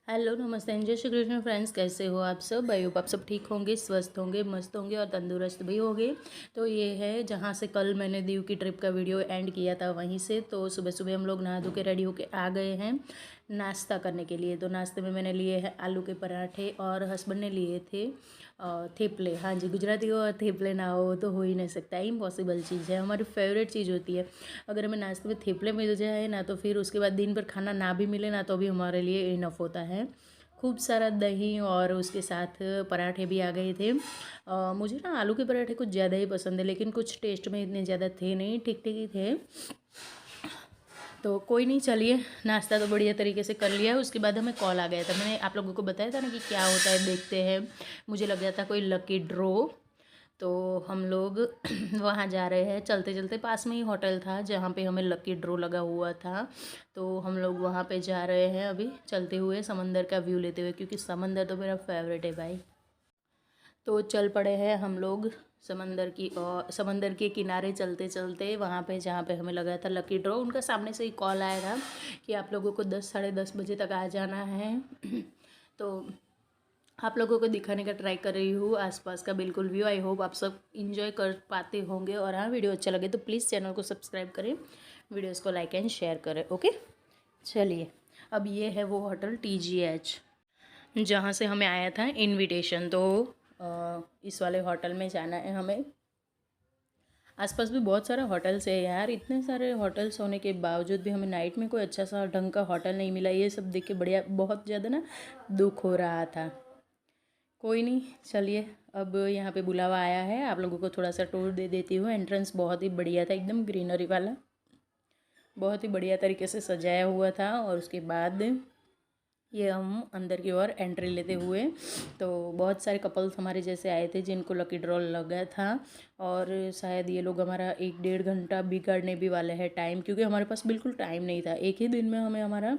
Hello नमस्ते जय Shri Krishna friends, कैसे हो आप सब। आई होप आप सब ठीक होंगे, स्वस्थ होंगे, मस्त होंगे और तंदुरुस्त भी होंगे। तो ये है जहाँ से कल मैंने दीव की ट्रिप का वीडियो एंड किया था, वहीं से। तो सुबह सुबह हम लोग नहा धो के रेडी होके आ गए हैं नाश्ता करने के लिए। तो नाश्ते में मैंने लिए हैं आलू के पराठे और हस्बैंड ने लिए थे थेपले। हाँ जी, गुजराती हो और थेपले ना हो तो हो ही नहीं सकता, इम्पॉसिबल चीज़ है, हमारी फेवरेट चीज़ होती है। अगर हमें नाश्ते में थेपले मिल जाए ना, तो फिर उसके बाद दिन भर खाना ना भी मिले ना, तो भी हमारे लिए इनफ होता है। खूब सारा दही और उसके साथ पराठे भी आ गए थे। मुझे ना आलू के पराठे कुछ ज़्यादा ही पसंद है, लेकिन कुछ टेस्ट में इतने ज़्यादा थे नहीं, ठीक ठीक ही थे। तो कोई नहीं, चलिए नाश्ता तो बढ़िया तरीके से कर लिया। उसके बाद हमें कॉल आ गया था, मैंने आप लोगों को बताया था ना कि क्या होता है, देखते हैं। मुझे लग गया था कोई लकी ड्रॉ। तो हम लोग वहाँ जा रहे हैं चलते चलते, पास में ही होटल था जहाँ पे हमें लकी ड्रॉ लगा हुआ था। तो हम लोग वहाँ पे जा रहे हैं अभी चलते हुए, समंदर का व्यू लेते हुए, क्योंकि समंदर तो मेरा फेवरेट है भाई। तो चल पड़े हैं हम लोग समंदर की, और समंदर के किनारे चलते चलते वहाँ पे जहाँ पे हमें लगा था लकी ड्रॉ, उनका सामने से ही कॉल आया था कि आप लोगों को 10 साढ़े 10 बजे तक आ जाना है। तो आप लोगों को दिखाने का ट्राई कर रही हूँ आसपास का बिल्कुल व्यू। आई होप आप सब इंजॉय कर पाते होंगे, और हाँ, वीडियो अच्छा लगे तो प्लीज़ चैनल को सब्सक्राइब करें, वीडियोस को लाइक एंड शेयर करें। ओके, चलिए। अब ये है वो होटल TGH जहाँ से हमें आया था इनविटेशन। तो इस वाले होटल में जाना है हमें। आसपास भी बहुत सारे होटल्स है यार, इतने सारे होटल्स होने के बावजूद भी हमें नाइट में कोई अच्छा सा ढंग का होटल नहीं मिला। ये सब देख के बढ़िया, बहुत ज़्यादा ना दुख हो रहा था। कोई नहीं, चलिए। अब यहाँ पे बुलावा आया है, आप लोगों को थोड़ा सा टूर दे देती हूँ। एंट्रेंस बहुत ही बढ़िया था, एकदम ग्रीनरी वाला, बहुत ही बढ़िया तरीके से सजाया हुआ था। और उसके बाद ये हम अंदर की ओर एंट्री लेते हुए, तो बहुत सारे कपल्स हमारे जैसे आए थे जिनको लकी ड्रॉ लगा था। और शायद ये लोग हमारा 1 डेढ़ घंटा बिगाड़ने भी वाले हैं टाइम, क्योंकि हमारे पास बिल्कुल टाइम नहीं था। एक ही दिन में हमें हमारा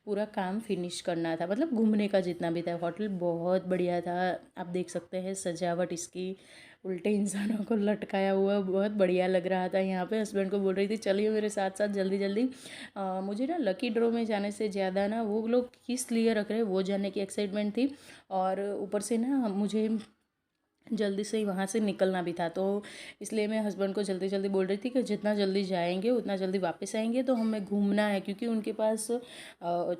पूरा काम फिनिश करना था, मतलब घूमने का जितना भी था। होटल बहुत बढ़िया था, आप देख सकते हैं सजावट इसकी, उल्टे इंसानों को लटकाया हुआ, बहुत बढ़िया लग रहा था। यहाँ पे हस्बैंड को बोल रही थी चलिए मेरे साथ साथ जल्दी जल्दी। मुझे ना लकी ड्रॉ में जाने से ज़्यादा ना वो लोग किस लिए रख रहे हैं वो जानने की एक्साइटमेंट थी। और ऊपर से ना मुझे जल्दी से ही वहाँ से निकलना भी था। तो इसलिए मैं हस्बैंड को जल्दी जल्दी बोल रही थी कि जितना जल्दी जाएंगे उतना जल्दी वापस आएंगे, तो हमें घूमना है। क्योंकि उनके पास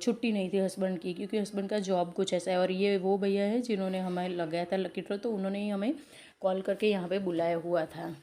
छुट्टी नहीं थी हस्बैंड की, क्योंकि हस्बैंड का जॉब कुछ ऐसा है। और ये वो भैया है जिन्होंने हमें लगाया था लकी ड्रॉ, तो उन्होंने ही हमें कॉल करके यहाँ पे बुलाया हुआ था।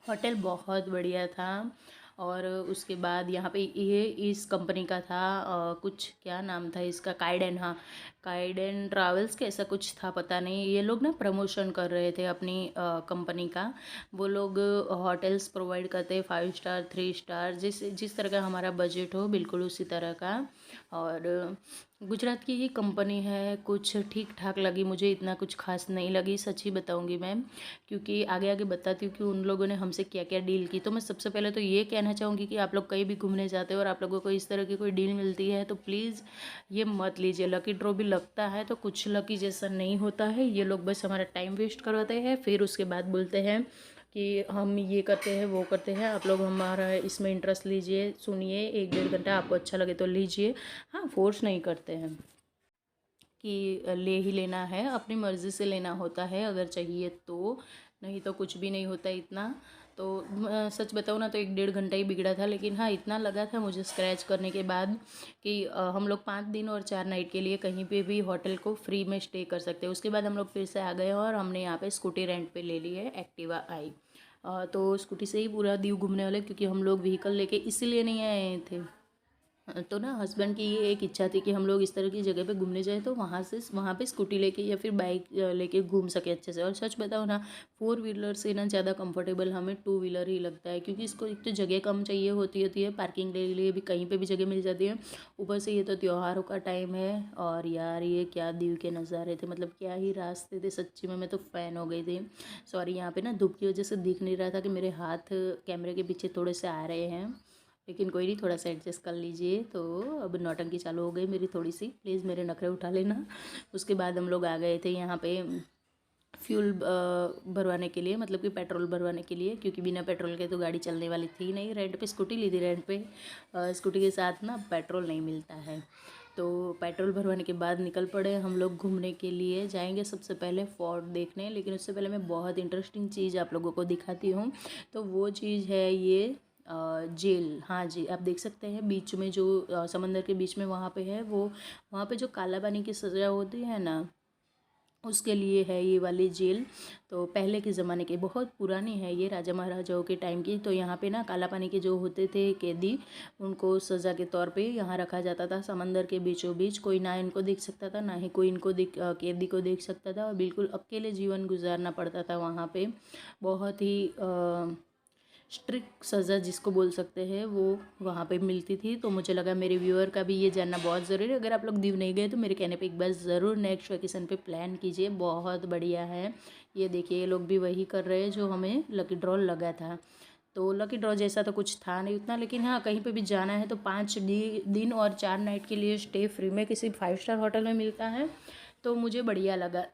होटल बहुत बढ़िया था। और उसके बाद यहाँ पे ये इस कंपनी का था, कुछ क्या नाम था इसका, काइडेन। हाँ, काइडेन ट्रैवल्स के ऐसा कुछ था, पता नहीं। ये लोग ना प्रमोशन कर रहे थे अपनी कंपनी का। वो लोग होटल्स प्रोवाइड करते हैं, 5 स्टार 3 स्टार, जिस जिस तरह का हमारा बजट हो बिल्कुल उसी तरह का। और गुजरात की ही कंपनी है, कुछ ठीक ठाक लगी मुझे, इतना कुछ खास नहीं लगी, सच ही बताऊंगी मैम। क्योंकि आगे आगे बताती हूँ कि उन लोगों ने हमसे क्या क्या डील की। तो मैं सबसे पहले तो ये कहना चाहूँगी कि आप लोग कहीं भी घूमने जाते हो और आप लोगों को इस तरह की कोई डील मिलती है तो प्लीज़ ये मत लीजिए। लकी ड्रॉ भी लगता है तो कुछ लकी जैसा नहीं होता है। ये लोग बस हमारा टाइम वेस्ट करवाते हैं, फिर उसके बाद बोलते हैं कि हम ये करते हैं वो करते हैं, आप लोग हमारा इसमें इंटरेस्ट लीजिए, सुनिए, 1 डेढ़ घंटा आपको अच्छा लगे तो लीजिए। हाँ, फोर्स नहीं करते हैं कि ले ही लेना है, अपनी मर्ज़ी से लेना होता है अगर चाहिए तो, नहीं तो कुछ भी नहीं होता इतना। तो सच बताऊँ ना तो 1 डेढ़ घंटा ही बिगड़ा था, लेकिन हाँ इतना लगा था मुझे स्क्रैच करने के बाद कि हम लोग 5 दिन और 4 नाइट के लिए कहीं पे भी होटल को फ्री में स्टे कर सकते हैं। उसके बाद हम लोग फिर से आ गए और हमने यहाँ पे स्कूटी रेंट पे ले ली है, एक्टिवा आई। तो स्कूटी से ही पूरा दीव घूमने वाले, क्योंकि हम लोग व्हीकल लेके इसीलिए नहीं आए थे। तो ना हस्बैंड की ये एक इच्छा थी कि हम लोग इस तरह की जगह पे घूमने जाए तो वहाँ पे स्कूटी लेके या फिर बाइक लेके घूम सके अच्छे से। और सच बताओ ना, 4 व्हीलर से ना ज़्यादा कंफर्टेबल हमें 2 व्हीलर ही लगता है, क्योंकि इसको एक तो जगह कम चाहिए होती है, पार्किंग के लिए भी कहीं पे भी जगह मिल जाती है। ऊपर से ये तो त्योहारों का टाइम है। और यार ये क्या दीव के नज़ारे थे, मतलब क्या ही रास्ते थे, सच्ची में मैं तो फ़ैन हो गई थी। सॉरी, यहाँ पे ना धूप की वजह से दिख नहीं रहा था कि मेरे हाथ कैमरे के पीछे थोड़े से आ रहे हैं, लेकिन कोई नहीं, थोड़ा सा एडजस्ट कर लीजिए। तो अब नौटंकी चालू हो गई मेरी थोड़ी सी, प्लीज़ मेरे नखरे उठा लेना। उसके बाद हम लोग आ गए थे यहाँ पे फ्यूल भरवाने के लिए, मतलब कि पेट्रोल भरवाने के लिए, क्योंकि बिना पेट्रोल के तो गाड़ी चलने वाली थी नहीं। रेंट पे स्कूटी ली थी, रेंट पे स्कूटी के साथ ना पेट्रोल नहीं मिलता है। तो पेट्रोल भरवाने के बाद निकल पड़े हम लोग घूमने के लिए। जाएंगे सबसे पहले फोर्ट देखने, लेकिन उससे पहले मैं बहुत इंटरेस्टिंग चीज़ आप लोगों को दिखाती हूँ। तो वो चीज़ है ये जेल। हाँ जी, आप देख सकते हैं बीच में जो समंदर के बीच में वहाँ पे है, वो वहाँ पे जो काला पानी की सज़ा होती है ना, उसके लिए है ये वाली जेल। तो पहले के ज़माने की बहुत पुरानी है ये, राजा महाराजाओं के टाइम की। तो यहाँ पे ना काला पानी के जो होते थे कैदी, उनको सज़ा के तौर पे यहाँ रखा जाता था समंदर के बीचों बीच। कोई ना इनको देख सकता था, ना ही कोई इनको कैदी को देख सकता था, और बिल्कुल अकेले जीवन गुजारना पड़ता था वहाँ पे। बहुत ही स्ट्रिक्ट सज़ा जिसको बोल सकते हैं वो वहाँ पे मिलती थी। तो मुझे लगा मेरे व्यूअर का भी ये जानना बहुत ज़रूरी है। अगर आप लोग दीव नहीं गए तो मेरे कहने पे एक बार ज़रूर नेक्स्ट वेकेशन पे प्लान कीजिए, बहुत बढ़िया है। ये देखिए, ये लोग भी वही कर रहे हैं जो हमें लकी ड्रॉ लगा था। तो लकी ड्रॉ जैसा तो कुछ था नहीं उतना, लेकिन हाँ कहीं पे भी जाना है तो 5 दिन और 4 नाइट के लिए स्टे फ्री में किसी 5 स्टार होटल में मिलता है, तो मुझे बढ़िया लगा।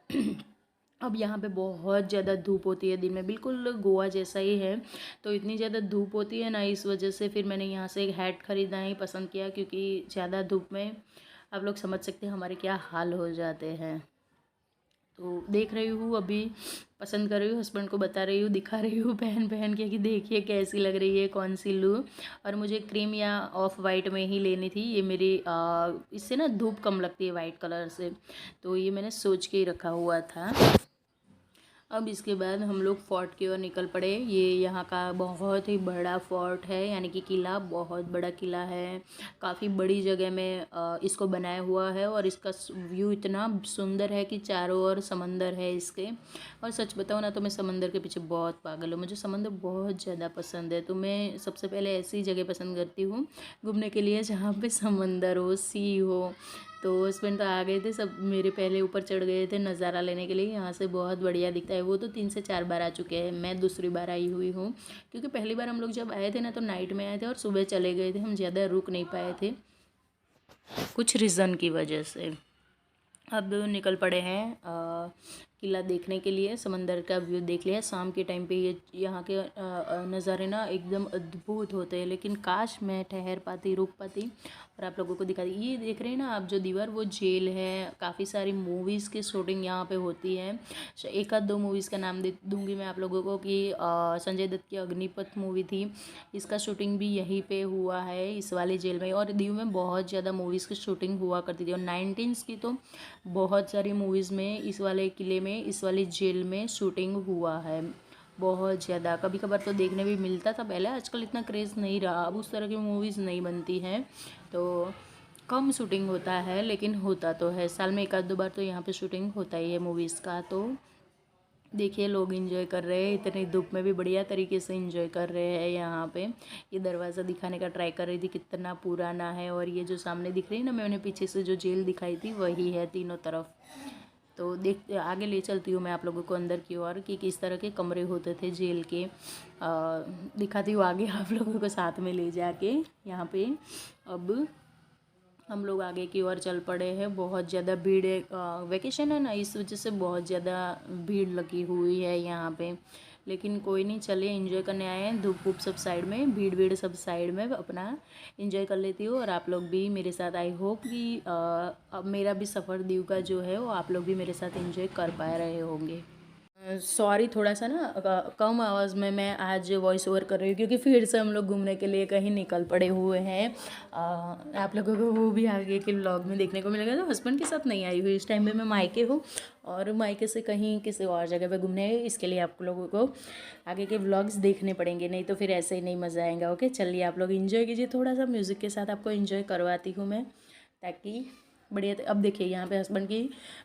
अब यहाँ पे बहुत ज़्यादा धूप होती है दिन में, बिल्कुल गोवा जैसा ही है। तो इतनी ज़्यादा धूप होती है ना, इस वजह से फिर मैंने यहाँ से एक हैट ख़रीदना ही पसंद किया, क्योंकि ज़्यादा धूप में आप लोग समझ सकते हैं हमारे क्या हाल हो जाते हैं। तो देख रही हूँ, अभी पसंद कर रही हूँ, हस्बैंड को बता रही हूँ, दिखा रही हूँ पहन पहन के कि देखिए कैसी लग रही है, कौन सी लूँ। और मुझे क्रीम या ऑफ वाइट में ही लेनी थी। ये मेरी इससे ना धूप कम लगती है वाइट कलर से, तो ये मैंने सोच के ही रखा हुआ था। अब इसके बाद हम लोग फोर्ट की ओर निकल पड़े। ये यहाँ का बहुत ही बड़ा फोर्ट है, यानी कि किला, बहुत बड़ा किला है। काफ़ी बड़ी जगह में इसको बनाया हुआ है, और इसका व्यू इतना सुंदर है कि चारों ओर समंदर है इसके। और सच बताऊँ ना तो मैं समंदर के पीछे बहुत पागल हूँ, मुझे समंदर बहुत ज़्यादा पसंद है। तो मैं सबसे पहले ऐसी जगह पसंद करती हूँ घूमने के लिए जहाँ पे समंदर हो, सी हो। तो हस्बैंड तो आ गए थे, सब मेरे पहले ऊपर चढ़ गए थे नज़ारा लेने के लिए। यहाँ से बहुत बढ़िया दिखता है। वो तो 3 से 4 बार आ चुके हैं, मैं दूसरी बार आई हुई हूँ, क्योंकि पहली बार हम लोग जब आए थे ना तो नाइट में आए थे और सुबह चले गए थे, हम ज़्यादा रुक नहीं पाए थे कुछ रीज़न की वजह से। अब निकल पड़े हैं किला देखने के लिए। समंदर का व्यू देख लिया। शाम के टाइम पे ये यहाँ के नज़ारे ना एकदम अद्भुत होते हैं, लेकिन काश मैं ठहर पाती, रुक पाती और आप लोगों को दिखा दी। ये देख रहे हैं ना आप जो दीवार, वो जेल है। काफ़ी सारी मूवीज़ की शूटिंग यहाँ पे होती है। एक आध 2 मूवीज़ का नाम दे दूँगी मैं आप लोगों को कि संजय दत्त की अग्निपथ मूवी थी, इसका शूटिंग भी यहीं पे हुआ है, इस वाले जेल में। और दीव में बहुत ज़्यादा मूवीज़ की शूटिंग हुआ करती थी, और 19s की तो बहुत सारी मूवीज़ में इस वाले किले में, इस वाली जेल में शूटिंग हुआ है। बहुत ज़्यादा, कभी कभार तो देखने भी मिलता था पहले, आजकल इतना क्रेज़ नहीं रहा, अब उस तरह की मूवीज़ नहीं बनती हैं, तो कम शूटिंग होता है, लेकिन होता तो है। साल में 1 आध 2 बार तो यहाँ पे शूटिंग होता ही है मूवीज़ का। तो देखिए लोग एंजॉय कर रहे हैं, इतनी धूप में भी बढ़िया तरीके से एंजॉय कर रहे हैं यहाँ पे। ये दरवाज़ा दिखाने का ट्राई कर रही थी कितना पुराना है, और ये जो सामने दिख रही है ना, मैंने पीछे से जो जेल दिखाई थी वही है तीनों तरफ। तो देख आगे ले चलती हूँ मैं आप लोगों को अंदर की ओर कि किस तरह के कमरे होते थे जेल के। दिखाती हूँ आगे आप लोगों को साथ में ले जाके। यहाँ पे अब हम लोग आगे की ओर चल पड़े हैं। बहुत ज़्यादा भीड़ है, वेकेशन है ना, इस वजह से बहुत ज़्यादा भीड़ लगी हुई है यहाँ पे, लेकिन कोई नहीं, चलिए एंजॉय करने आए हैं। धूप वूप सब साइड में, भीड़ सब साइड में, अपना एंजॉय कर लेती हूँ और आप लोग भी मेरे साथ। आई होप कि अब मेरा भी सफ़र दीव का जो है वो आप लोग भी मेरे साथ एंजॉय कर पा रहे होंगे। सॉरी, थोड़ा सा ना कम आवाज़ में मैं आज वॉइस ओवर कर रही हूँ, क्योंकि फिर से हम लोग घूमने के लिए कहीं निकल पड़े हुए हैं। आप लोगों को वो भी आगे के व्लॉग में देखने को मिलेगा। तो हस्बैंड के साथ नहीं आई हुई इस टाइम पे, मैं मायके हूँ, और मायके से कहीं किसी और जगह पे घूमने है, इसके लिए आप लोगों को आगे के व्लॉग्स देखने पड़ेंगे, नहीं तो फिर ऐसे ही नहीं मज़ा आएगा। ओके, चलिए आप लोग इन्जॉय कीजिए, थोड़ा सा म्यूज़िक के साथ आपको इन्जॉय करवाती हूँ मैं, ताकि बढ़िया। अब देखिए यहाँ पे हस्बैंड की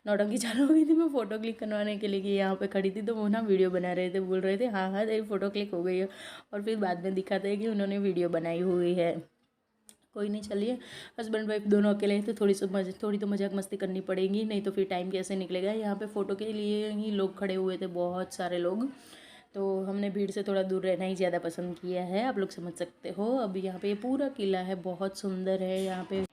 नौटंकी चालू हो गई थी, मैं फ़ोटो क्लिक करवाने के लिए कि यहाँ पे खड़ी थी, तो वो ना वीडियो बना रहे थे, बोल रहे थे हाँ हाँ तेरी फ़ोटो क्लिक हो गई है, और फिर बाद में दिखाते हैं कि उन्होंने वीडियो बनाई हुई है। कोई नहीं, चलिए हस्बैंड वाइफ दोनों अकेले हैं तो थोड़ी तो मजाक मस्ती करनी पड़ेगी, नहीं तो फिर टाइम कैसे निकलेगा। यहाँ पे फ़ोटो के लिए ही लोग खड़े हुए थे, बहुत सारे लोग, तो हमने भीड़ से थोड़ा दूर रहना ही ज़्यादा पसंद किया है, आप लोग समझ सकते हो। अब यहाँ पे पूरा किला है, बहुत सुंदर है यहाँ पे।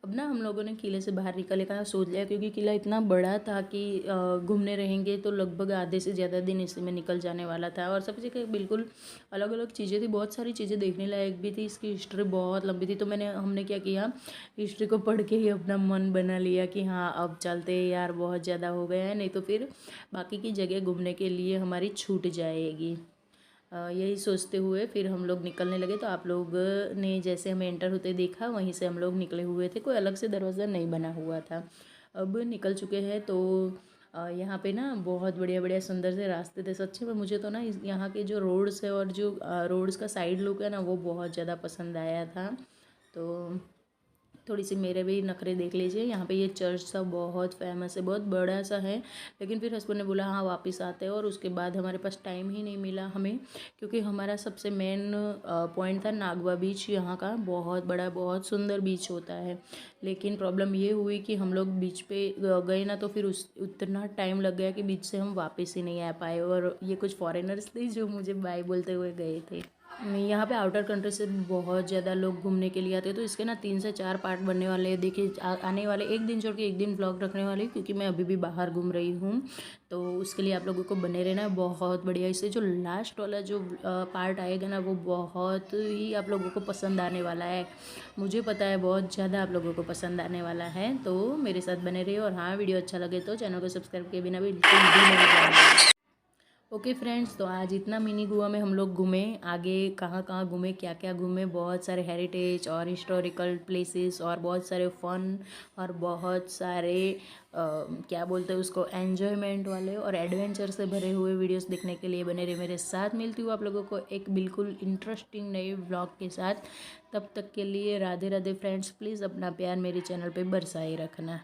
अब ना हम लोगों ने किले से बाहर निकलने का सोच लिया, क्योंकि किला इतना बड़ा था कि घूमने रहेंगे तो लगभग आधे से ज़्यादा दिन इसी में निकल जाने वाला था। और सब जगह बिल्कुल अलग अलग चीज़ें थी, बहुत सारी चीज़ें देखने लायक भी थी। इसकी हिस्ट्री बहुत लंबी थी, तो हमने क्या किया, हिस्ट्री को पढ़ के ही अपना मन बना लिया कि हाँ अब चलते हैं यार, बहुत ज़्यादा हो गया है, नहीं तो फिर बाकी की जगह घूमने के लिए हमारी छूट जाएगी। यही सोचते हुए फिर हम लोग निकलने लगे। तो आप लोग ने जैसे हमें एंटर होते देखा, वहीं से हम लोग निकले हुए थे, कोई अलग से दरवाज़ा नहीं बना हुआ था। अब निकल चुके हैं। तो यहाँ पे ना बहुत बढ़िया बढ़िया सुंदर से रास्ते थे। सच्ची में मुझे तो ना यहाँ के जो रोड्स है और जो रोड्स का साइड लुक है ना, वो बहुत ज़्यादा पसंद आया था। तो थोड़ी सी मेरे भी नखरे देख लीजिए। यहाँ पे ये चर्च सा बहुत फेमस है, बहुत बड़ा सा है, लेकिन फिर हस्बैंड ने बोला हाँ वापस आते हैं, और उसके बाद हमारे पास टाइम ही नहीं मिला हमें, क्योंकि हमारा सबसे मेन पॉइंट था नागवा बीच। यहाँ का बहुत बड़ा बहुत सुंदर बीच होता है, लेकिन प्रॉब्लम ये हुई कि हम लोग बीच पे गए ना, तो फिर उतना टाइम लग गया कि बीच से हम वापस ही नहीं आ पाए। और ये कुछ फॉरेनर्स थे जो मुझे बाय बोलते हुए गए थे। यहाँ पे आउटर कंट्री से बहुत ज़्यादा लोग घूमने के लिए आते हैं, तो इसके ना 3 से 4 पार्ट बनने वाले हैं। देखिए आने वाले एक दिन छोड़ के एक दिन व्लॉग रखने वाली हूँ, क्योंकि मैं अभी भी बाहर घूम रही हूँ, तो उसके लिए आप लोगों को बने रहना है। बहुत बढ़िया, इससे जो लास्ट वाला जो पार्ट आएगा ना, वो बहुत ही आप लोगों को पसंद आने वाला है। मुझे पता है बहुत ज़्यादा आप लोगों को पसंद आने वाला है, तो मेरे साथ बने रहिए। और हाँ, वीडियो अच्छा लगे तो चैनल को सब्सक्राइब किए बिना बिल्कुल भी नहीं जाना। ओके फ्रेंड्स, तो आज इतना मिनी गोवा में हम लोग घूमे। आगे कहाँ कहाँ घूमे, क्या क्या घूमे, बहुत सारे हेरिटेज और हिस्टोरिकल प्लेसेस और बहुत सारे फन और बहुत सारे क्या बोलते हैं उसको, एन्जॉयमेंट वाले और एडवेंचर से भरे हुए वीडियोस देखने के लिए बने रहे मेरे साथ। मिलती हूँ आप लोगों को एक बिल्कुल इंटरेस्टिंग नए व्लॉग के साथ। तब तक के लिए राधे राधे फ्रेंड्स। प्लीज़ अपना प्यार मेरे चैनल पे बरसाए रखना।